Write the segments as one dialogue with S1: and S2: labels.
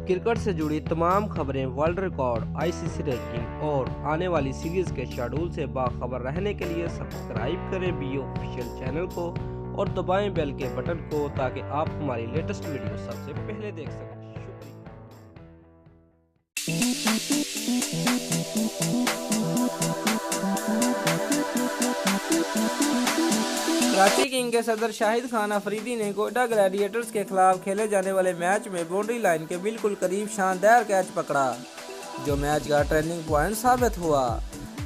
S1: Cricket से जुड़ी तमाम खबरें, वर्ल्ड रिकॉर्ड, आईसीसी रैंकिंग और आने वाली सीरीज के शेड्यूल से बाखबर रहने के लिए सब्सक्राइब करें बी ऑफिशियल चैनल को और दबाएं बेल के बटन को ताकि आप हमारी लेटेस्ट वीडियो सबसे पहले देख सकें। कराची किंग के सदर शाहिद खान अफरीदी ने कोयटा ग्लैडिएटर्स के खिलाफ खेले जाने वाले मैच में बाउंड्री लाइन के बिल्कुल करीब शानदार कैच पकड़ा, जो मैच का टर्निंग पॉइंट साबित हुआ।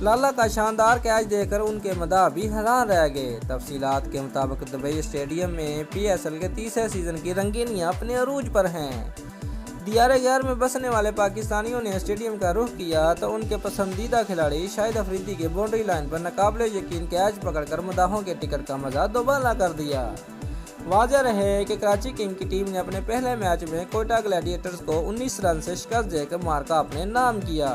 S1: लाला का शानदार कैच देखकर उनके मदाह भी हैरान रह गए। तफसीलात के मुताबिक दुबई स्टेडियम में पीएसएल के तीसरे सीजन की रंगीनियां अपने अरूज पर हैं। डीआर-ए में बसने वाले पाकिस्तानियों ने स्टेडियम का रुख किया तो उनके पसंदीदा खिलाड़ी शाहिद अफरीदी के बाउंड्री लाइन पर नाकाबिले यकीन कैच पकड़कर मदाहों के टिकट का मजा दोबारा कर दिया। वाज़ेह रहे कि कराची किंग की टीम ने अपने पहले मैच में कोयटा ग्लैडिएटर्स को 19 रन से शिकस्त देकर मार्का अपने नाम किया।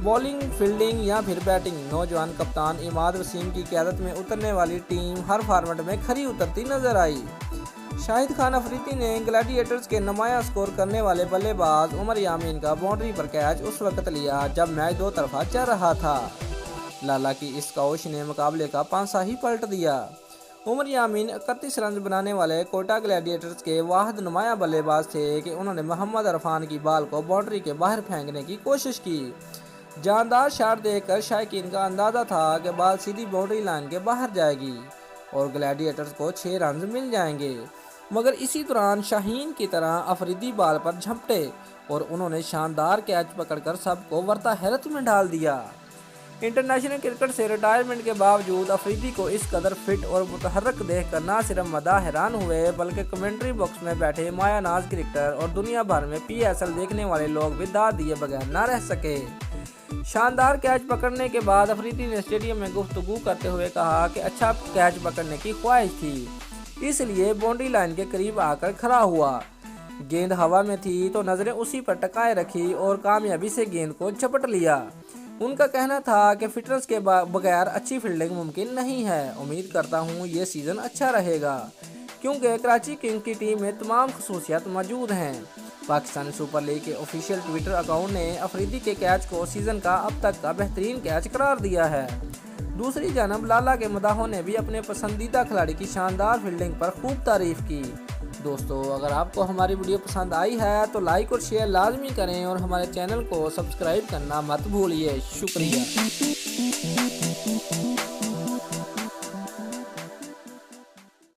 S1: बॉलिंग, फील्डिंग या फिर बैटिंग, नौजवान कप्तान इमाद वसीम की क़यादत में उतरने वाली टीम हर फॉर्मेट में खरी उतरती नजर आई। शाहिद खान अफरीदी ने ग्लैडिएटर्स के नुमाया स्कोर करने वाले बल्लेबाज उमर यामीन का बाउंड्री पर कैच उस वक्त लिया जब मैच दो तरफा चल रहा था। लाला की इस कौश ने मुकाबले का पांसा ही पलट दिया। उमर यामीन 31 रन बनाने वाले कोयटा ग्लैडिएटर्स के वाहिद नुमाया बल्लेबाज थे कि उन्होंने मोहम्मद अरफान की बॉल को बाउंड्री के बाहर फेंकने की कोशिश की। जानदार शॉट देखकर शायकीन का अंदाजा था कि बॉल सीधी बाउंड्री लाइन के बाहर जाएगी और ग्लैडिएटर्स को 6 रन मिल जाएंगे, मगर इसी दौरान शाहीन की तरह अफरीदी बॉल पर झपटे और उन्होंने शानदार कैच पकड़कर सबको वर्ता हैरत में डाल दिया। इंटरनेशनल क्रिकेट से रिटायरमेंट के बावजूद अफरीदी को इस कदर फिट और मुतहर्रिक देखकर न सिर्फ मदा हैरान हुए बल्कि कमेंट्री बॉक्स में बैठे मायानाज क्रिकेटर और दुनिया भर में पीएसएल देखने वाले लोग भी दाद दिए बगैर न रह सके। शानदार कैच पकड़ने के बाद अफरीदी ने स्टेडियम में गुफ्तगू करते हुए कहा कि अच्छा कैच पकड़ने की ख्वाहिश थी, इसलिए बाउंड्री लाइन के करीब आकर खड़ा हुआ। गेंद हवा में थी तो नजरें उसी पर टकाए रखी और कामयाबी से गेंद को झपट लिया। उनका कहना था कि फिटनेस के बगैर अच्छी फील्डिंग मुमकिन नहीं है। उम्मीद करता हूं ये सीज़न अच्छा रहेगा क्योंकि कराची किंग की टीम में तमाम खसूसियात मौजूद हैं। पाकिस्तानी सुपर लीग के ऑफिशियल ट्विटर अकाउंट ने अफरीदी के कैच को सीज़न का अब तक का बेहतरीन कैच करार दिया है। दूसरी जानब लाला के मदाहों ने भी अपने पसंदीदा खिलाड़ी की शानदार फील्डिंग पर खूब तारीफ की। दोस्तों, अगर आपको हमारी वीडियो पसंद आई है तो लाइक और शेयर लाजमी करें और हमारे चैनल को सब्सक्राइब करना मत भूलिए। शुक्रिया।